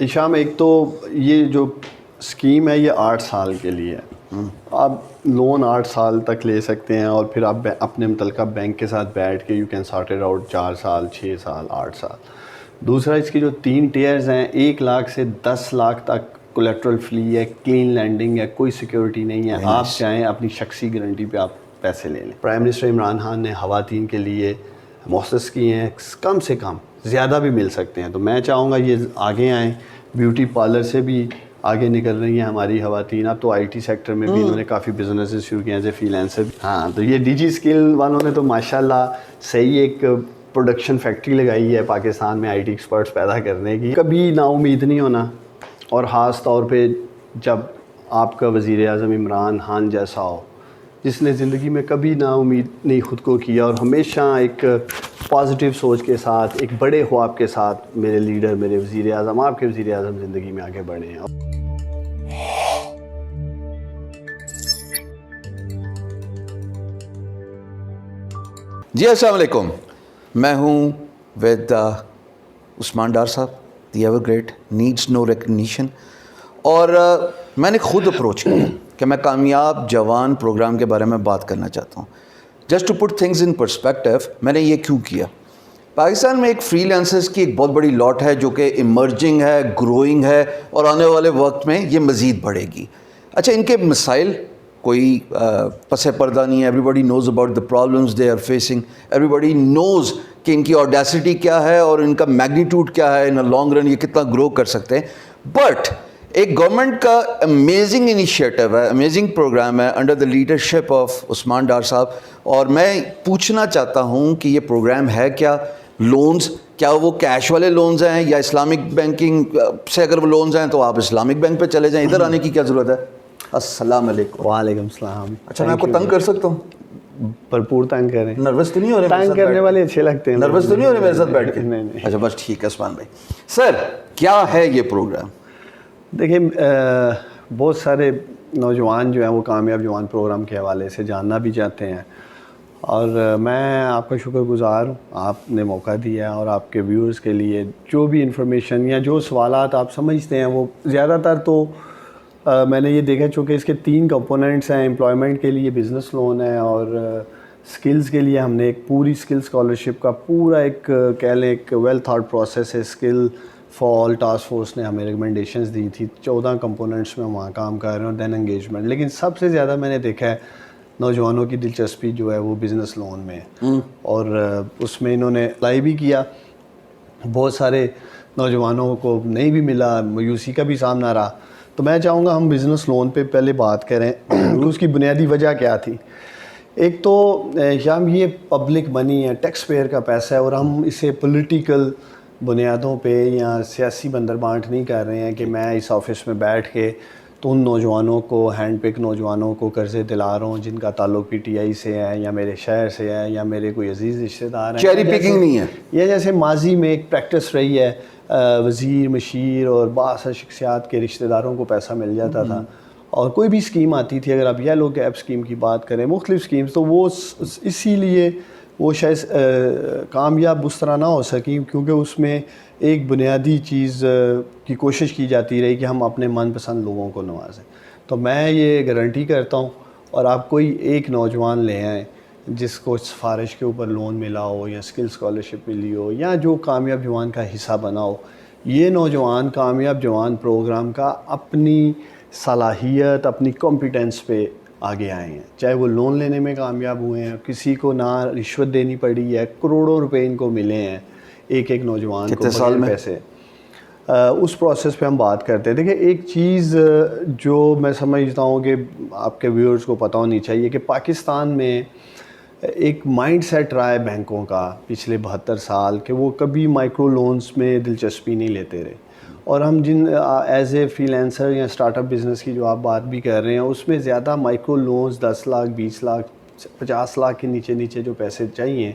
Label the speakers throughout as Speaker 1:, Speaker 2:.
Speaker 1: ہشام، ایک تو یہ جو اسکیم ہے یہ 8 سال کے لیے ہے. آپ لون 8 سال تک لے سکتے ہیں اور پھر آپ اپنے متعلقہ بینک کے ساتھ بیٹھ کے you can sort it out 4 سال 6 سال 8 سال. دوسرا اس کی جو 3 ٹیئرز ہیں 1 لاکھ سے 10 لاکھ تک کولیٹرل فری ہے, کلین لینڈنگ ہے, کوئی سیکیورٹی نہیں ہے. آپ چاہیں اپنی شخصی گارنٹی پہ آپ پیسے لے لیں. پرائم منسٹر عمران خان نے خواتین کے لیے مؤسس کیے ہیں, کم سے کم زیادہ بھی مل سکتے ہیں. تو میں چاہوں گا یہ آگے آئیں. بیوٹی پارلر سے بھی آگے نکل رہی ہیں ہماری خواتین. اب تو آئی ٹی سیکٹر میں بھی انہوں نے کافی بزنسز شروع کیے ہیں ایز اے فریلانسر. ہاں, تو یہ ڈی جی اسکل والوں نے تو ماشاء اللہ صحیح ایک پروڈکشن فیکٹری لگائی ہے پاکستان میں آئی ٹی ایکسپرٹس پیدا کرنے کی. کبھی نا امید نہیں ہونا, اور خاص طور پہ جب آپ کا وزیر اعظم عمران خان جیسا ہو جس نے زندگی میں کبھی نا امید نہیں خود کو کیا اور ہمیشہ ایک پازیٹیو سوچ کے ساتھ, ایک بڑے خواب کے ساتھ میرے لیڈر, میرے وزیر اعظم, آپ کے وزیر اعظم زندگی میں آگے بڑھے ہیں.
Speaker 2: جی السلام علیکم, میں ہوں ود عثمان ڈار صاحب, دی ایور گریٹ نیڈس نو ریکگنیشن. اور میں نے خود اپروچ کیا کہ میں کامیاب جوان پروگرام کے بارے میں بات کرنا چاہتا ہوں. Just to put things in perspective, میں نے یہ کیوں کیا؟ پاکستان میں ایک فری لانسرز کی ایک بہت بڑی لاٹ ہے جو کہ ایمرجنگ ہے, گروئنگ ہے, اور آنے والے وقت میں یہ مزید بڑھے گی. اچھا, ان کے مسائل کوئی پس پردہ نہیں ہے. Everybody knows about the problems they are facing. Everybody knows کہ ان کی آڈیسٹی کیا ہے اور ان کا میگنیٹیوڈ کیا ہے, ان اے لانگ رن یہ کتنا گرو کر سکتے ہیں. بٹ ایک گورنمنٹ کا امیزنگ انیشیٹو ہے, امیزنگ پروگرام ہے انڈر دا لیڈرشپ آف عثمان ڈار صاحب. اور میں پوچھنا چاہتا ہوں کہ یہ پروگرام ہے کیا؟ لونز کیا وہ کیش والے لونز ہیں یا اسلامک بینکنگ سے اگر وہ لونز ہیں تو آپ اسلامک بینک پہ چلے جائیں, ادھر آنے کی کیا ضرورت ہے؟ السلام علیکم.
Speaker 1: وعلیکم السلام.
Speaker 2: اچھا, میں آپ کو تنگ کر سکتا ہوں؟
Speaker 1: بھرپور تنگ کریں.
Speaker 2: نروس تو نہیں ہو رہے؟
Speaker 1: تنگ کرنے والے اچھے لگتے ہیں.
Speaker 2: نروس تو نہیں ہو رہے میرے ساتھ بیٹھ کے؟
Speaker 1: نہیں نہیں.
Speaker 2: اچھا بس ٹھیک ہے. عثمان بھائی سر, کیا ہے یہ پروگرام؟
Speaker 1: دیکھیں, بہت سارے نوجوان جو ہیں وہ کامیاب جوان پروگرام کے حوالے سے جاننا بھی چاہتے ہیں, اور میں آپ کا شکر گزار ہوں آپ نے موقع دیا ہے. اور آپ کے ویورز کے لیے جو بھی انفارمیشن یا جو سوالات آپ سمجھتے ہیں وہ زیادہ تر تو میں نے یہ دیکھا, چونکہ اس کے 3 کمپوننٹس ہیں. امپلائمنٹ کے لیے بزنس لون ہے, اور سکلز کے لیے ہم نے ایک پوری سکل اسکالرشپ کا پورا ایک کہہ لیں ایک ویل تھاٹ پروسیس ہے. Skill for all task force نے ہمیں ریکمنڈیشنز دی تھی. 14 کمپوننٹس میں وہاں کام کر رہے ہیں, اور دین انگیجمنٹ. لیکن سب سے زیادہ میں نے دیکھا ہے نوجوانوں کی دلچسپی جو ہے وہ بزنس لون میں ہے, اور اس میں انہوں نے اپلائی بھی کیا. بہت سارے نوجوانوں کو نہیں بھی ملا, مایوسی کا بھی سامنا رہا. تو میں چاہوں گا ہم بزنس لون پہ پہلے بات کریں. اس کی بنیادی وجہ کیا تھی؟ ایک تو شام یہ پبلک منی ہے, ٹیکس پیئر کا پیسہ ہے, اور ہم اسے پولیٹیکل بنیادوں پہ یا سیاسی بندر بانٹ نہیں کر رہے ہیں کہ میں اس آفس میں بیٹھ کے تو ان نوجوانوں کو, ہینڈ پک نوجوانوں کو قرضے دلا رہا ہوں جن کا تعلق پی ٹی آئی سے ہے یا میرے شہر سے ہے یا میرے کوئی عزیز رشتہ دار ہیں.
Speaker 2: چیری پکنگ نہیں ہے
Speaker 1: یہ, جیسے ماضی میں ایک پریکٹس رہی ہے, وزیر, مشیر اور بعض شخصیات کے رشتہ داروں کو پیسہ مل جاتا تھا, اور کوئی بھی اسکیم آتی تھی, اگر آپ یلو گیپ اسکیم کی بات کریں, مختلف اسکیمز, تو وہ اسی لیے وہ شاید کامیاب اس طرح نہ ہو سکی کیونکہ اس میں ایک بنیادی چیز کی کوشش کی جاتی رہی کہ ہم اپنے من پسند لوگوں کو نوازیں. تو میں یہ گارنٹی کرتا ہوں, اور آپ کوئی ایک نوجوان لے آئیں جس کو سفارش کے اوپر لون ملا ہو یا اسکل اسکالرشپ ملی ہو یا جو کامیاب جوان کا حصہ بنا ہو, یہ نوجوان کامیاب جوان پروگرام کا اپنی صلاحیت, اپنی کمپیٹنس پہ آگے آئے ہیں. چاہے وہ لون لینے میں کامیاب ہوئے ہیں, کسی کو نہ رشوت دینی پڑی ہے, کروڑوں روپے ان کو ملے ہیں ایک نوجوان کو
Speaker 2: سال میں
Speaker 1: پیسے. اس پروسیس پہ ہم بات کرتے ہیں. دیکھیں, ایک چیز جو میں سمجھتا ہوں کہ آپ کے ویورز کو پتہ ہونی چاہیے کہ پاکستان میں ایک مائنڈ سیٹ رہا ہے بینکوں کا پچھلے 72 سال کہ وہ کبھی مائکرو لونز میں دلچسپی نہیں لیتے رہے. اور ہم جن ایز اے فری لینسر یا اسٹارٹ اپ بزنس کی جو آپ بات بھی کر رہے ہیں, اس میں زیادہ مائکرو لونز 10 لاکھ 20 لاکھ 50 لاکھ کے نیچے جو پیسے چاہیے,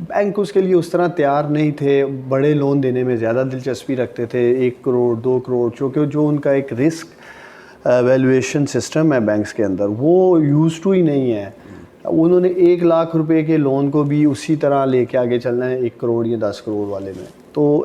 Speaker 1: بینک اس کے لیے اس طرح تیار نہیں تھے. بڑے لون دینے میں زیادہ دلچسپی رکھتے تھے, 1 کروڑ 2 کروڑ, چونکہ جو ان کا ایک رسک ویلیویشن سسٹم ہے بینکس کے اندر وہ یوز ٹو ہی نہیں ہے. انہوں نے 1 لاکھ روپے کے لون کو بھی اسی طرح لے کے آگے چلنا ہے 1 کروڑ یا 10 کروڑ والے میں. تو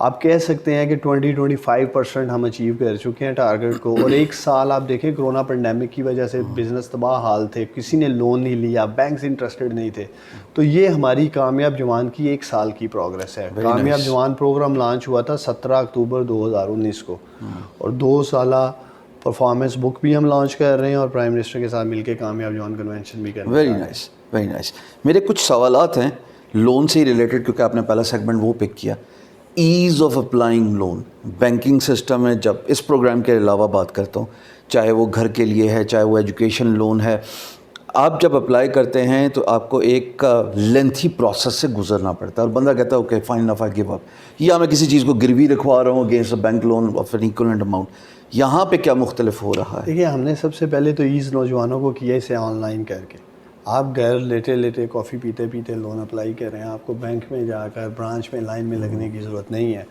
Speaker 1: آپ کہہ سکتے ہیں کہ 20-25% ہم اچیو کر چکے ہیں ٹارگیٹ کو. اور ایک سال آپ دیکھیں کرونا پینڈیمک کی وجہ سے بزنس تباہ حال تھے, کسی نے لون نہیں لیا, بینکس انٹرسٹڈ نہیں تھے. تو یہ ہماری کامیاب جوان کی ایک سال کی پروگرس ہے. کامیاب جوان پروگرام لانچ ہوا تھا 17 اکتوبر 2019 کو, اور 2 سالہ پرفارمنس بک بھی ہم لانچ کر رہے ہیں اور پرائم منسٹر کے ساتھ مل کے کامیاب جوان کنونشن بھی کر رہے ہیں.
Speaker 2: Very nice, very nice. میرے کچھ سوالات ہیں لون سے ہی ریلیٹڈ, کیونکہ آپ نے پہلا سیگمنٹ وہ پک کیا. As of applying loan, banking system میں جب اس پروگرام کے علاوہ بات کرتا ہوں, چاہے وہ گھر کے لیے ہے, چاہے وہ ایجوکیشن لون ہے, آپ جب اپلائی کرتے ہیں تو آپ کو ایک لینتھی پروسیس سے گزرنا پڑتا ہے, اور بندہ کہتا ہے okay fine enough I give up, یا میں کسی چیز کو گروی رکھوا رہا ہوں against a bank loan of an equivalent amount. یہاں پہ کیا مختلف ہو رہا ہے؟
Speaker 1: دیکھیے ہم نے سب سے پہلے تو ایز نوجوانوں کو کیا اسے آن لائن کر کے. آپ گھر لیٹے لیٹے کافی پیتے پیتے لون اپلائی کر رہے ہیں, آپ کو بینک میں جا کر برانچ میں لائن میں لگنے کی ضرورت نہیں ہے.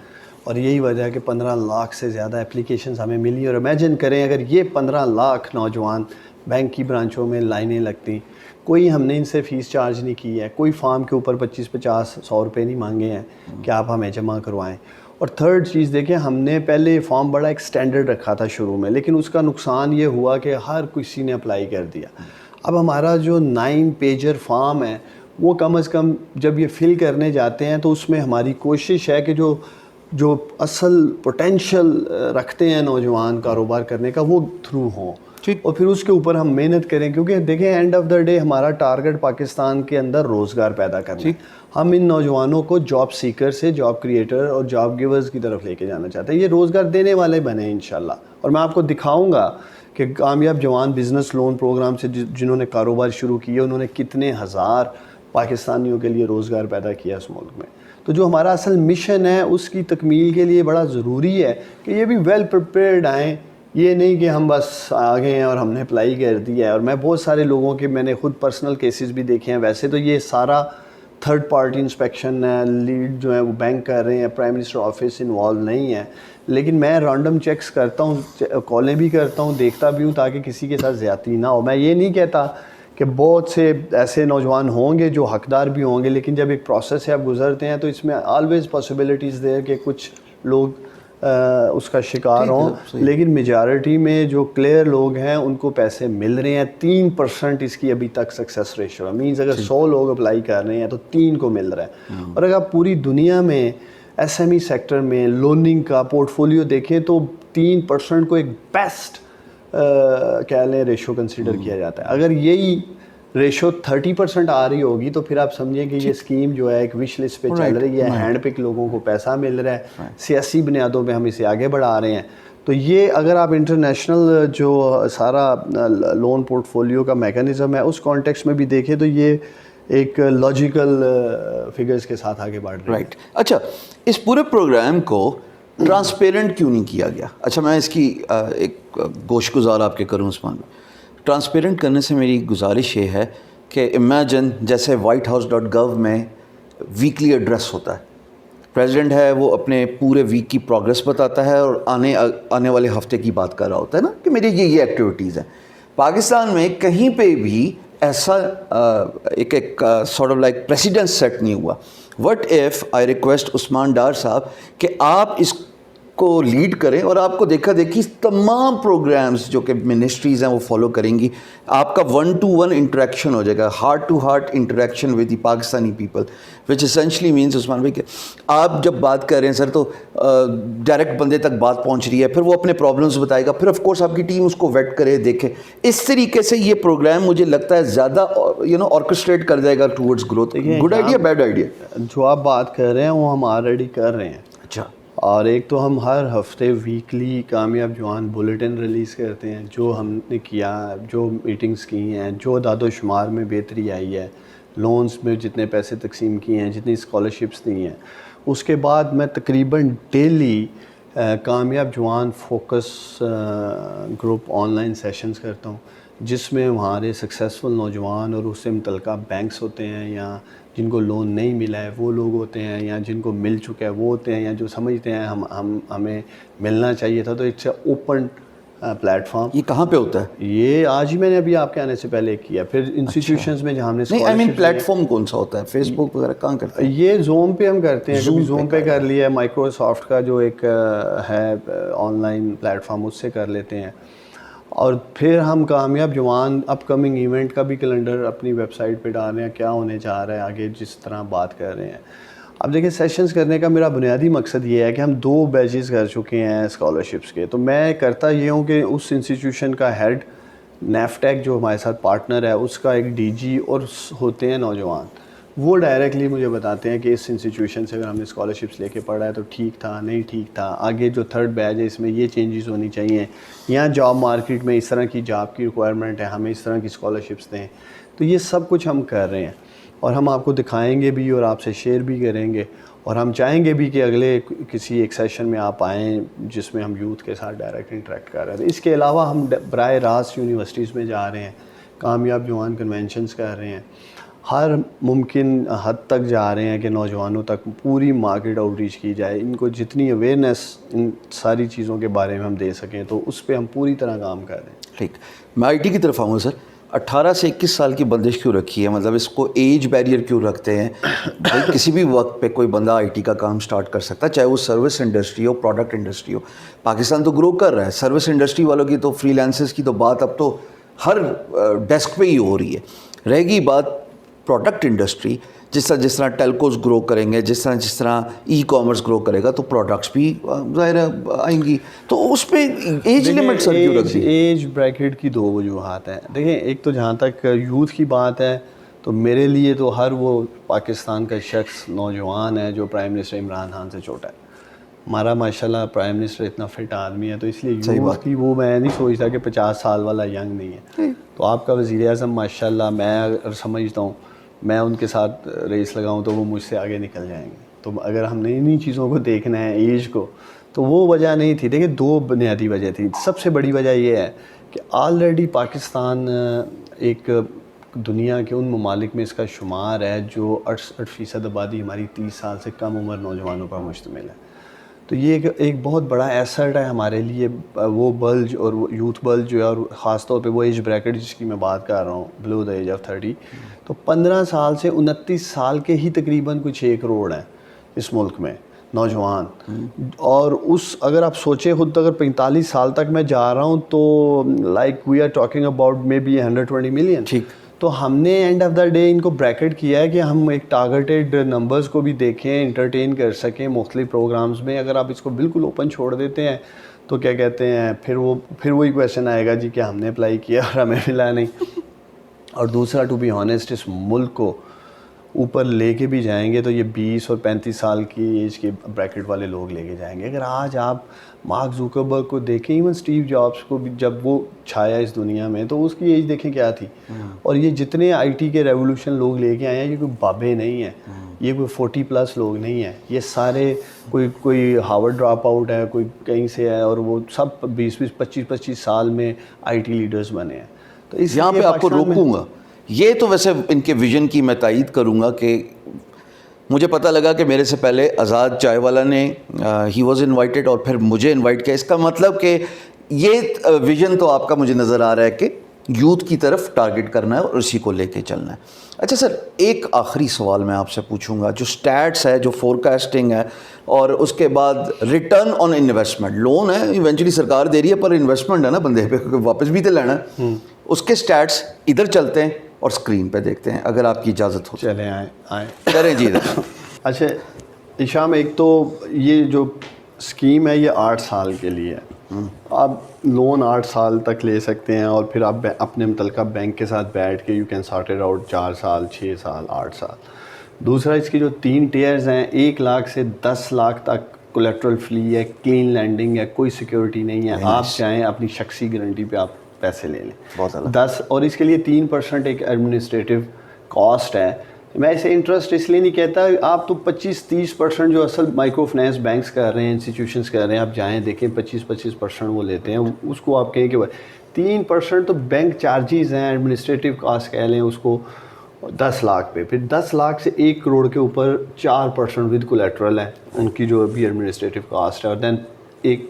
Speaker 1: اور یہی وجہ ہے کہ 15 لاکھ سے زیادہ اپلیکیشنز ہمیں ملی. اور امیجن کریں اگر یہ 15 لاکھ نوجوان بینک کی برانچوں میں لائنیں لگتی, کوئی ہم نے ان سے فیس چارج نہیں کی ہے, کوئی فارم کے اوپر 25-50-100 روپے نہیں مانگے ہیں کہ آپ ہمیں جمع کروائیں. اور تھرڈ چیز دیکھیں, ہم نے پہلے فارم بڑا ایک سٹینڈرڈ رکھا تھا شروع میں, لیکن اس کا نقصان یہ ہوا کہ ہر کسی نے اپلائی کر دیا. اب ہمارا جو 9 پیجر فارم ہے وہ کم از کم جب یہ فل کرنے جاتے ہیں تو اس میں ہماری کوشش ہے کہ جو اصل پوٹینشیل رکھتے ہیں نوجوان کاروبار کرنے کا وہ تھرو ہوں, اور پھر اس کے اوپر ہم محنت کریں. کیونکہ دیکھیں اینڈ آف دا ڈے ہمارا ٹارگٹ پاکستان کے اندر روزگار پیدا کرنا ہے. ہم ان نوجوانوں کو جاب سیکر سے جاب کریٹر اور جاب گیورز کی طرف لے کے جانا چاہتے ہیں. یہ روزگار دینے والے بنے انشاءاللہ. اور میں آپ کو دکھاؤں گا کہ کامیاب جوان بزنس لون پروگرام سے جنہوں نے کاروبار شروع کیے انہوں نے کتنے ہزار پاکستانیوں کے لیے روزگار پیدا کیا اس ملک میں. تو جو ہمارا اصل مشن ہے اس کی تکمیل کے لیے بڑا ضروری ہے کہ یہ بھی ویل پریپیئرڈ آئیں. یہ نہیں کہ ہم بس آگے ہیں اور ہم نے اپلائی کر دیا ہے. اور میں بہت سارے لوگوں کے میں نے خود پرسنل کیسز بھی دیکھے ہیں. ویسے تو یہ سارا تھرڈ پارٹی انسپیکشن ہے, لیڈ جو ہے وہ بینک کر رہے ہیں, پرائم منسٹر آفس انوالو نہیں ہے. لیکن میں رانڈم چیکس کرتا ہوں, کالیں بھی کرتا ہوں, دیکھتا بھی ہوں تاکہ کسی کے ساتھ زیادتی نہ ہو. میں یہ نہیں کہتا کہ بہت سے ایسے نوجوان ہوں گے جو حقدار بھی ہوں گے, لیکن جب ایک پروسیس سے آپ گزرتے ہیں تو اس میں آلویز پاسبلٹیز دیر کہ کچھ لوگ اس کا شکار ہوں. لیکن میجارٹی میں جو کلیئر لوگ ہیں ان کو پیسے مل رہے ہیں. 3% اس کی ابھی تک سکسیس ریشو ہے. مینز اگر 100 لوگ اپلائی کر رہے ہیں تو 3 کو مل رہا ہے. اور اگر آپ پوری دنیا میں ایس ایم ای سیکٹر میں لوننگ کا پورٹ فولیو دیکھیں تو 3% کو ایک بیسٹ کہہ لیں ریشو کنسیڈر کیا جاتا ہے. اگر یہی ریشو 30% آ رہی ہوگی تو پھر آپ سمجھیں کہ یہ اسکیم جو ہے ایک وش لسٹ پہ چل رہی ہے, ہینڈ پک لوگوں کو پیسہ مل رہا ہے, سیاسی بنیادوں پہ ہم اسے آگے بڑھا رہے ہیں. تو یہ اگر آپ انٹرنیشنل جو سارا لون پورٹ فولیو کا میکانزم ہے اس کانٹیکسٹ میں بھی دیکھیں تو یہ ایک لاجیکل فگرز کے ساتھ آگے بڑھ رہے ہیں.
Speaker 2: رائٹ. اچھا, اس پورے پروگرام کو ٹرانسپیرنٹ کیوں نہیں کیا گیا؟ اچھا میں اس کی ایک گوش گزار آپ کے کروں عثمان میں. ٹرانسپیرنٹ کرنے سے میری گزارش یہ ہے کہ امیجن جیسے whitehouse.gov میں ویکلی ایڈریس ہوتا ہے, پریزیڈنٹ ہے وہ اپنے پورے ویک کی پروگرس بتاتا ہے اور آنے والے ہفتے کی بات کر رہا ہوتا ہے نا کہ میری یہ ایکٹیویٹیز ہیں. پاکستان میں کہیں پہ بھی ایسا ایک sort of like precedent set نہیں ہوا. What if I request Usman Dar صاحب کہ آپ اس کو لیڈ کریں اور آپ کو دیکھا دیکھی تمام پروگرامز جو کہ منسٹریز ہیں وہ فالو کریں گی. آپ کا 1-to-1 انٹریکشن ہو جائے گا, heart to heart interaction with the Pakistani people, which essentially means Usman بھائی کہ آپ جب بات کر رہے ہیں سر تو ڈائریکٹ بندے تک بات پہنچ رہی ہے, پھر وہ اپنے پرابلمس بتائے گا, پھر آف کورس آپ کی ٹیم اس کو ویٹ کرے دیکھے. اس طریقے سے یہ پروگرام مجھے لگتا ہے زیادہ آرکسٹریٹ کر جائے گا towards growth. Good idea bad idea?
Speaker 1: جو آپ بات کر رہے ہیں وہ ہم آلریڈی کر رہے ہیں.
Speaker 2: اچھا.
Speaker 1: اور ایک تو ہم ہر ہفتے ویکلی کامیاب جوان بلیٹن ریلیز کرتے ہیں, جو ہم نے کیا, جو میٹنگز کی ہیں, جو اعداد و شمار میں بہتری آئی ہے, لونز میں جتنے پیسے تقسیم کیے ہیں, جتنی اسکالرشپس دی ہیں. اس کے بعد میں تقریباً ڈیلی کامیاب جوان focus group on line sessions کرتا ہوں, جس میں ہمارے سکسیزفل نوجوان اور اس سے متعلقہ بینکس ہوتے ہیں, یا جن کو لون نہیں ملا ہے وہ لوگ ہوتے ہیں, یا جن کو مل چکا ہے وہ ہوتے ہیں, یا جو سمجھتے ہیں ہمیں ملنا چاہیے تھا. تو it's a open platform.
Speaker 2: یہ کہاں پہ ہوتا ہے؟
Speaker 1: یہ آج ہی میں نے ابھی آپ کے آنے سے پہلے کیا. پھر انسٹیٹیوشنز میں جہاں ہم نے
Speaker 2: نہیں آئی مین پلیٹ فارم کون سا ہوتا ہے؟ فیس بک وغیرہ کہاں کرتے ہیں؟
Speaker 1: یہ زوم پہ ہم کرتے ہیں. کبھی زوم پہ کر لیا ہے, مائکروسافٹ کا جو ایک ہے آن لائن پلیٹ فارم, اس سے کر لیتے ہیں. اور پھر ہم کامیاب جوان اپ کمنگ ایونٹ کا بھی کیلنڈر اپنی ویب سائٹ پہ ڈال رہے ہیں, کیا ہونے جا رہا ہے آگے, جس طرح بات کر رہے ہیں. اب دیکھیں سیشنز کرنے کا میرا بنیادی مقصد یہ ہے کہ ہم 2 بیچز کر چکے ہیں اسکالرشپس کے. تو میں کرتا یہ ہوں کہ اس انسٹیٹیوشن کا ہیڈ نیفٹیک جو ہمارے ساتھ پارٹنر ہے, اس کا ایک ڈی جی اور ہوتے ہیں نوجوان, وہ ڈائریکٹلی مجھے بتاتے ہیں کہ اس انسٹیٹیوشن سے اگر ہم نے اسکالرشپس لے کے پڑھا ہے تو ٹھیک تھا, نہیں ٹھیک تھا, آگے جو 3rd بیچ ہے اس میں یہ چینجز ہونی چاہیے, یہاں جاب مارکیٹ میں اس طرح کی جاب کی ریکوائرمنٹ ہے, ہمیں اس طرح کی اسکالرشپس دیں. تو یہ سب کچھ ہم کر رہے ہیں اور ہم آپ کو دکھائیں گے بھی اور آپ سے شیئر بھی کریں گے. اور ہم چاہیں گے بھی کہ اگلے کسی ایک سیشن میں آپ آئیں جس میں ہم یوتھ کے ساتھ ڈائریکٹ انٹریکٹ کر رہے ہیں. اس کے علاوہ ہم براہ راست یونیورسٹیز میں جا رہے ہیں, کامیاب جوان کنونشنز کر رہے ہیں, ہر ممکن حد تک جا رہے ہیں کہ نوجوانوں تک پوری مارکیٹ آؤٹ ریچ کی جائے, ان کو جتنی اویئرنیس ان ساری چیزوں کے بارے میں ہم دے سکیں تو اس پہ ہم پوری طرح کام کر رہے ہیں.
Speaker 2: ٹھیک, میں آئی ٹی کی طرف آؤں سر. 18 سے 21 سال کی بندش کیوں رکھی ہے؟ مطلب اس کو ایج بیریئر کیوں رکھتے ہیں؟ بھائی کسی بھی وقت پہ کوئی بندہ آئی ٹی کا کام سٹارٹ کر سکتا ہے, چاہے وہ سروس انڈسٹری ہو, پروڈکٹ انڈسٹری ہو. پاکستان تو گرو کر رہا ہے, سروس انڈسٹری والوں کی تو فری لانسرز کی تو بات اب تو ہر ڈیسک پہ ہی ہو رہی ہے. رہ گئی بات پروڈکٹ انڈسٹری, جس طرح ٹیلکوز گرو کریں گے, جس طرح ای کامرس گرو کرے گا تو پروڈکٹس بھی ظاہر آئیں گی, تو اس پہ ایج لمٹ سر کیوں رکھ دی؟
Speaker 1: ایج بریکٹ کی 2 وجوہات ہیں. دیکھیں ایک تو جہاں تک یوتھ کی بات ہے تو میرے لیے تو ہر وہ پاکستان کا شخص نوجوان ہے جو پرائم منسٹر عمران خان سے چھوٹا ہے. ہمارا ماشاءاللہ پرائم منسٹر اتنا فٹ آدمی ہے, تو اس لیے یوتھ کی وہ میں نہیں سوچتا کہ 50 سال والا ینگ نہیں ہے. تو آپ کا وزیر اعظم ماشاءاللہ میں اگر سمجھتا ہوں میں ان کے ساتھ ریس لگاؤں تو وہ مجھ سے آگے نکل جائیں گے. تو اگر ہم نے انہی چیزوں کو دیکھنا ہے ایج کو, تو وہ وجہ نہیں تھی. دیکھیں 2 بنیادی وجہ تھی. سب سے بڑی وجہ یہ ہے کہ آلریڈی پاکستان ایک دنیا کے ان ممالک میں اس کا شمار ہے جو 68% آبادی ہماری 30 سال سے کم عمر نوجوانوں پر مشتمل ہے. تو یہ ایک بہت بڑا ایسٹ ہے ہمارے لیے, وہ بلج اور یوتھ بلج جو ہے, اور خاص طور پہ وہ ایج بریکٹ جس کی میں بات کر رہا ہوں, بلو دا ایج آف 30. تو 15 سال سے 29 سال کے ہی تقریباً کچھ 6 کروڑ ہیں اس ملک میں نوجوان. اور اس اگر آپ سوچیں خود اگر 45 سال تک میں جا رہا ہوں تو like we are talking about maybe 120 million.
Speaker 2: ٹھیک,
Speaker 1: تو ہم نے اینڈ آف دا ڈے ان کو بریکٹ کیا ہے کہ ہم ایک ٹارگیٹیڈ نمبرز کو بھی دیکھیں, انٹرٹین کر سکیں مختلف پروگرامز میں. اگر آپ اس کو بالکل اوپن چھوڑ دیتے ہیں تو کیا کہتے ہیں پھر وہی کویشچن آئے گا جی کہ ہم نے اپلائی کیا اور ہمیں ملا نہیں. اور دوسرا ٹو بی آنیسٹ, اس ملک کو اوپر لے کے بھی جائیں گے تو یہ 20 اور 35 سال کی ایج کے بریکٹ والے لوگ لے کے جائیں گے. اگر آج آپ مارک زوکربرگ کو دیکھیں, ایون اسٹیو جابس کو بھی جب وہ چھایا اس دنیا میں تو اس کی ایج دیکھیں کیا تھی. اور یہ جتنے آئی ٹی کے ریولوشن لوگ لے کے آئے ہیں یہ کوئی بابے نہیں ہیں, یہ کوئی 40+ لوگ نہیں ہیں, یہ سارے کوئی ہارورڈ ڈراپ آؤٹ ہے, کوئی کہیں سے ہے, اور وہ سب 20-25 سال میں آئی ٹی لیڈرز بنے ہیں. تو اس
Speaker 2: یہاں پہ آپ کو روکوں گا. یہ تو ویسے ان کے ویژن کی میں تائید کروں گا کہ مجھے پتہ لگا کہ میرے سے پہلے آزاد چائے والا نے ہی واز انوائٹیڈ اور پھر مجھے انوائٹ کیا. اس کا مطلب کہ یہ ویژن تو آپ کا مجھے نظر آ رہا ہے کہ یوتھ کی طرف ٹارگٹ کرنا ہے اور اسی کو لے کے چلنا ہے. اچھا سر, ایک آخری سوال میں آپ سے پوچھوں گا. جو سٹیٹس ہے, جو فورکاسٹنگ ہے, اور اس کے بعد ریٹرن آن انویسٹمنٹ, لون ہے ایونچولی سرکار دے رہی ہے پر انویسٹمنٹ ہے نا بندے پہ, واپس بھی تو لینا ہے. اس کے سٹیٹس ادھر چلتے ہیں اور اسکرین پہ دیکھتے ہیں اگر آپ کی اجازت ہو.
Speaker 1: چلیں آئیں
Speaker 2: کریں جی ادھر.
Speaker 1: اچھا ہشام, ایک تو یہ جو اسکیم ہے یہ 8 سال کے لیے ہے. آپ لون 8 سال تک لے سکتے ہیں اور پھر آپ اپنے متعلقہ بینک کے ساتھ بیٹھ کے you can sort it out 4 سال, 6 سال, 8 سال. دوسرا اس کی جو 3 ٹیئرز ہیں, 1 لاکھ سے 10 لاکھ تک کولیٹرل فری ہے, کلین لینڈنگ ہے, کوئی سیکیورٹی نہیں ہے. آپ چاہیں اپنی شخصی گارنٹی پہ آپ پیسے لے لیں 10, اور اس کے لیے 3% ایک ایڈمنسٹریٹو کاسٹ ہے. میں اسے انٹرسٹ اس لیے نہیں کہتا, آپ تو 25-30% جو اصل مائکرو فنانس بینکس کر رہے ہیں, انسٹیٹیوشنس کر رہے ہیں, آپ جائیں دیکھیں 25% وہ لیتے ہیں. اس کو آپ کہیں کہ 3% تو بینک چارجز ہیں, ایڈمنسٹریٹو کاسٹ کہہ لیں اس کو 10 لاکھ پہ. پھر 10 لاکھ سے 1 کروڑ کے اوپر 4% ود کولیٹرل ہے ان کی جو بھی ایڈمنسٹریٹو کاسٹ ہے, اور دین ایک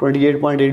Speaker 1: 28.8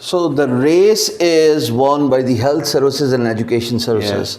Speaker 2: So the race is won by the health services and education services.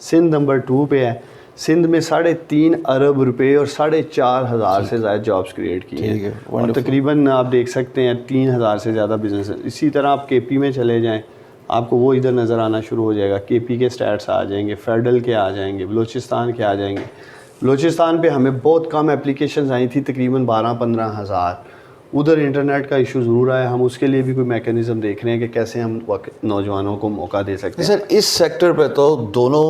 Speaker 1: Sindh number 2 پہ ہے. سندھ میں 3.5 ارب روپے اور 4,500 سے زائد جابس کریٹ کی ہیں, اور تقریباً آپ دیکھ سکتے ہیں 3,000 سے زیادہ بزنس. اسی طرح آپ کے پی میں چلے جائیں, آپ کو وہ ادھر نظر آنا شروع ہو جائے گا. کے پی کے سٹیٹس آ جائیں گے, فیڈرل کے آ جائیں گے, بلوچستان کے آ جائیں گے. بلوچستان پہ ہمیں بہت کم اپلیکیشنز آئی تھی, تقریباً 12-15 ہزار. ادھر انٹرنیٹ کا ایشو ضرور آیا, ہم اس کے لیے بھی کوئی میکینزم دیکھ رہے ہیں کہ کیسے ہم نوجوانوں کو موقع دے سکتے ہیں.
Speaker 2: سر اس سیکٹر پہ تو دونوں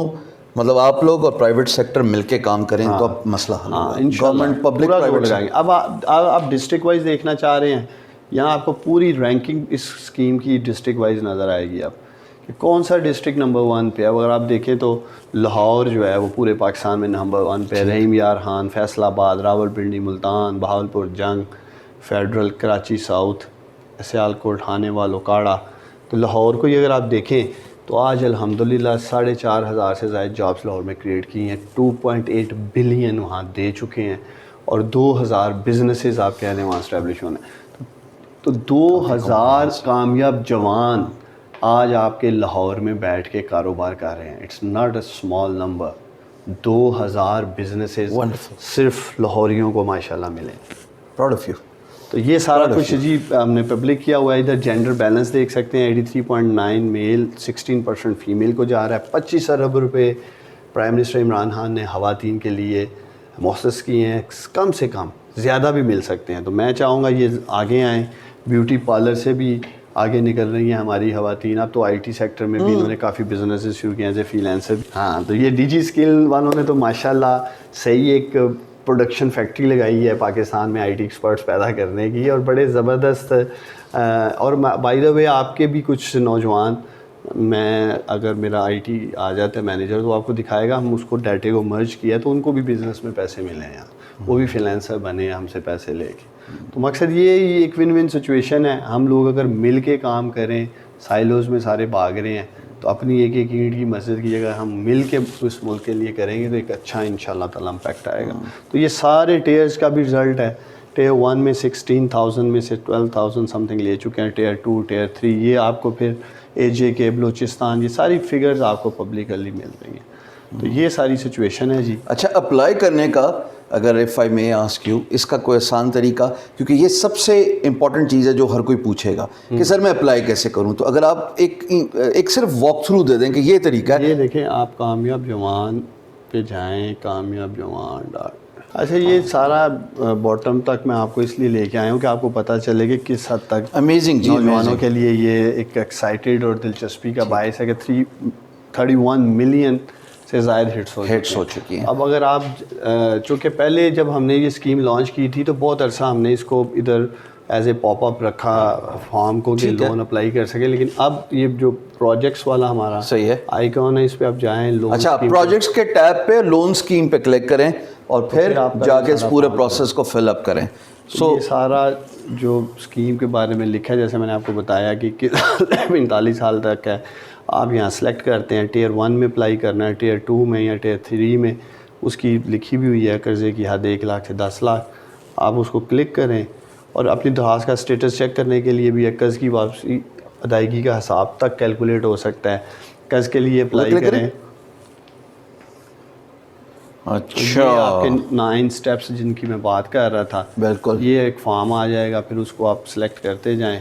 Speaker 2: مطلب آپ لوگ اور پرائیویٹ سیکٹر مل کے کام کریں تو اب مسئلہ حل ہوگا. گورنمنٹ پبلک پرائیویٹ
Speaker 1: لگائیں گے. اب آپ ڈسٹرکٹ وائز دیکھنا چاہ رہے ہیں, یہاں آپ کو پوری رینکنگ اس اسکیم کی ڈسٹرکٹ وائز نظر آئے گی. اب کہ کون سا ڈسٹرکٹ نمبر 1 پہ. اب اگر آپ دیکھیں تو لاہور جو ہے وہ پورے پاکستان میں نمبر 1 پہ, رحیم یار خان, فیصل آباد, راولپنڈی, ملتان, بہاولپور جنگ, فیڈرل, کراچی ساؤتھ, سیالکوٹ, ہانے والو, کاڑا. تو لاہور کو ہی اگر آپ دیکھیں تو آج الحمدللہ 4,500 سے زائد جابس لاہور میں کریٹ کی ہیں. 2.8 بلین وہاں دے چکے ہیں, اور 2,000 بزنسز آپ کہہ رہے ہیں وہاں اسٹیبلش ہونے. تو 2,000 کامیاب جوان آج آپ کے لاہور میں بیٹھ کے کاروبار کر رہے ہیں. It's not a small number. 2,000 businesses صرف لاہوریوں کو ماشاءاللہ ملے.
Speaker 2: Proud of you.
Speaker 1: تو یہ سارا کچھ جی ہم نے پبلک کیا ہوا ہے. ادھر جینڈر بیلنس دیکھ سکتے ہیں, 83.9 میل, 16% فیمیل کو جا رہا ہے. 25 ارب روپے پرائم منسٹر عمران خان نے خواتین کے لیے مختص کیے ہیں. کم سے کم زیادہ بھی مل سکتے ہیں. تو میں چاہوں گا یہ آگے آئیں. بیوٹی پارلر سے بھی آگے نکل رہی ہیں ہماری خواتین. اب تو آئی ٹی سیکٹر میں بھی انہوں نے کافی بزنسز شروع کیے ہیں ایز اے فریلانسر. ہاں, تو یہ ڈی جی اسکل والوں نے تو ماشاءاللہ صحیح ایک پروڈکشن فیکٹری لگائی ہے پاکستان میں آئی ٹی ایکسپرٹس پیدا کرنے کی, اور بڑے زبردست. اور بائی دا وے آپ کے بھی کچھ نوجوان, میں اگر میرا آئی ٹی آ جاتا ہے مینیجر تو آپ کو دکھائے گا, ہم اس کو ڈیٹے کو مرج کیا تو ان کو بھی بزنس میں پیسے ملے ہیں, وہ بھی فریلانسر بنے ہم سے پیسے لے کے. تو مقصد یہ ایک ون ون سچویشن ہے. ہم لوگ اگر مل کے کام کریں, سائلوز میں سارے بھاگ رہے ہیں, تو اپنی ایک ایک اینٹ کی مسجد کی جگہ ہم مل کے اس ملک کے لیے کریں گے تو ایک اچھا انشاءاللہ تعالیٰ امپیکٹ آئے گا. تو یہ سارے ٹیئرز کا بھی رزلٹ ہے. ٹیئر 1 میں 16,000 میں سے 12,000 سم تھنگ لے چکے ہیں. ٹیئر 2, ٹیئر 3, یہ آپ کو پھر اے جے کے, بلوچستان, یہ ساری فگرز آپ کو پبلکلی مل رہی ہیں. تو یہ ساری سچویشن ہے جی.
Speaker 2: اچھا, اپلائی کرنے کا اگر ایف آئی میں آسک یو, اس کا کوئی آسان طریقہ, کیونکہ یہ سب سے امپورٹنٹ چیز ہے جو ہر کوئی پوچھے گا کہ سر میں اپلائی کیسے کروں, تو اگر آپ ایک صرف واک تھرو دے دیں کہ یہ طریقہ ہے.
Speaker 1: یہ دیکھیں, آپ کامیاب جوان پہ جائیں, کامیاب جوان اچھا یہ سارا باٹم تک میں آپ کو اس لیے لے کے آیا ہوں کہ آپ کو پتہ چلے کہ کس حد تک
Speaker 2: امیزنگ
Speaker 1: نوجوانوں کے لیے یہ ایک ایکسائٹیڈ اور دلچسپی کا باعث ہے کہ 31 ملین سے زائد ہٹس ہو چکی ہیں. اب اگر آپ چونکہ پہلے جب ہم نے یہ اسکیم لانچ کی تھی تو بہت عرصہ ہم نے اس کو ادھر ایز اے پاپ اپ رکھا فارم کو کہ لون اپلائی کر سکے, لیکن اب یہ جو پروجیکٹس والا ہمارا
Speaker 2: صحیح ہے
Speaker 1: آئیکن ہے, اس پہ آپ جائیں لون.
Speaker 2: اچھا, پروجیکٹس کے ٹیب پہ لون اسکیم پہ کلک کریں اور پھر جا کے اس پورے پروسیس کو فل اپ کریں.
Speaker 1: یہ سارا جو اسکیم کے بارے میں لکھا ہے, جیسے میں نے آپ کو بتایا کہ 45 سال تک ہے, آپ یہاں سلیکٹ کرتے ہیں ٹیئر 1 میں اپلائی کرنا ہے, ٹیئر 2 میں یا ٹیئر 3 میں. اس کی لکھی بھی ہوئی ہے قرضے کی حد 1 لاکھ سے 10 لاکھ. آپ اس کو کلک کریں اور اپنی درخواست کا اسٹیٹس چیک کرنے کے لیے بھی قرض کی واپسی ادائیگی کا حساب تک کیلکولیٹ ہو سکتا ہے. قرض کے لیے اپلائی کریں.
Speaker 2: اچھا,
Speaker 1: آپ کے 9 سٹیپس جن کی میں بات کر رہا تھا,
Speaker 2: بالکل
Speaker 1: یہ ایک فارم آ جائے گا, پھر اس کو آپ سلیکٹ کرتے جائیں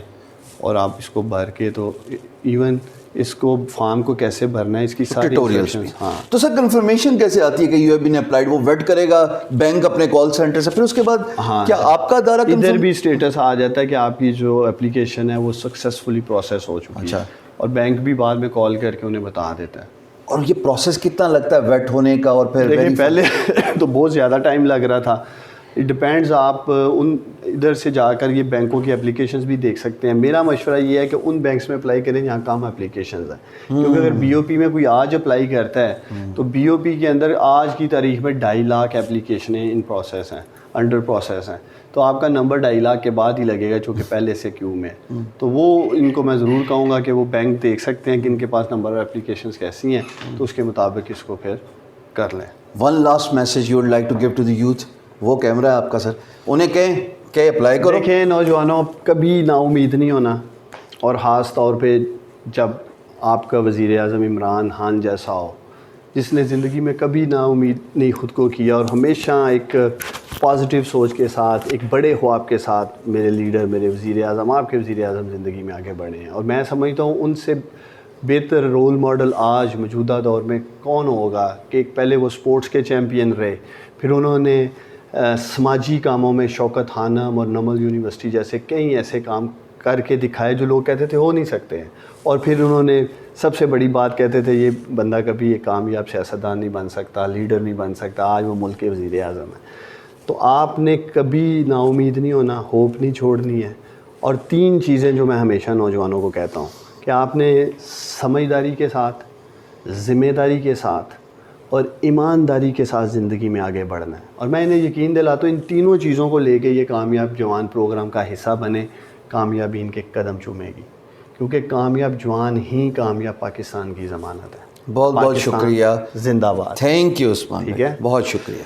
Speaker 1: اور آپ اس کو بھر کے, تو ایون اس کو فارم کو کیسے بھرنا ہے اس کی ساری
Speaker 2: ٹیوٹوریلز بھی. ہاں, تو سر کنفرمیشن کیسے آتی ہے کہ یو ہیو بین اپلائیڈ؟ وہ ویٹ کرے گا بینک اپنے کال سینٹر سے, پھر اس کے بعد کیا آپ کا ادارہ
Speaker 1: ادھر بھی اسٹیٹس آ جاتا ہے کہ آپ کی جو اپلیکیشن ہے وہ سکسیزفلی پروسیس ہو چکی ہے, اور بینک بھی بعد میں کال کر کے انہیں بتا دیتا ہے.
Speaker 2: اور یہ پروسیس کتنا لگتا ہے ویٹ ہونے کا؟ اور پھر
Speaker 1: لیکن پہلے تو بہت زیادہ ٹائم لگ رہا تھا. اٹ ڈپینڈز, آپ ان ادھر سے جا کر یہ بینکوں کی اپلیکیشنز بھی دیکھ سکتے ہیں. میرا مشورہ یہ ہے کہ ان بینکس میں اپلائی کریں جہاں کم اپلیکیشنز ہیں, کیونکہ اگر بی او پی میں کوئی آج اپلائی کرتا ہے تو بی او پی کے اندر آج کی تاریخ میں 2.5 لاکھ اپلیکیشنیں ان پروسیس ہیں, انڈر پروسیس ہیں. تو آپ کا نمبر 2.5 لاکھ کے بعد ہی لگے گا, چونکہ پہلے سے کیو میں. تو وہ ان کو میں ضرور کہوں گا کہ وہ بینک دیکھ سکتے ہیں کہ ان کے پاس نمبر آف اپلیکیشنز کیسی ہیں, تو اس کے مطابق اس کو پھر کر لیں.
Speaker 2: One last message you would like to give to the youth, وہ کیمرہ ہے آپ کا سر, انہیں کہیں کہ اپلائی کرو.
Speaker 1: دیکھیں نوجوانوں, کبھی نا امید نہیں ہونا, اور خاص طور پہ جب آپ کا وزیر اعظم عمران خان جیسا ہو جس نے زندگی میں کبھی نا امید نہیں خود کو کیا اور ہمیشہ ایک پازیٹیو سوچ کے ساتھ ایک بڑے خواب کے ساتھ میرے لیڈر میرے وزیر اعظم آپ کے وزیر اعظم زندگی میں آگے بڑھے ہیں. اور میں سمجھتا ہوں ان سے بہتر رول ماڈل آج موجودہ دور میں کون ہوگا کہ پہلے وہ سپورٹس کے چیمپئن رہے, پھر انہوں نے سماجی کاموں میں شوکت خانم اور نمل یونیورسٹی جیسے کئی ایسے کام کر کے دکھائے جو لوگ کہتے تھے ہو نہیں سکتے ہیں, اور پھر انہوں نے سب سے بڑی بات کہتے تھے یہ بندہ کبھی ایک کامیاب سیاستدان نہیں بن سکتا, لیڈر نہیں بن سکتا, آج وہ ملک کے وزیر اعظم ہیں. تو آپ نے کبھی نا امید نہیں ہونا, ہوپ نہیں چھوڑنی ہے. اور 3 چیزیں جو میں ہمیشہ نوجوانوں کو کہتا ہوں کہ آپ نے سمجھداری کے ساتھ, ذمہ داری کے ساتھ اور ایمانداری کے ساتھ زندگی میں آگے بڑھنا ہے. اور میں انہیں یقین دلاتا ہوں ان تینوں چیزوں کو لے کے یہ کامیاب جوان پروگرام کا حصہ بنے, کامیابی ان کے قدم چومے گی, کیونکہ کامیاب جوان ہی کامیاب پاکستان کی ضمانت ہے.
Speaker 2: بہت بہت شکریہ,
Speaker 1: زندہ باد.
Speaker 2: تھینک یو عثمان,
Speaker 1: ٹھیک ہے,
Speaker 2: بہت شکریہ.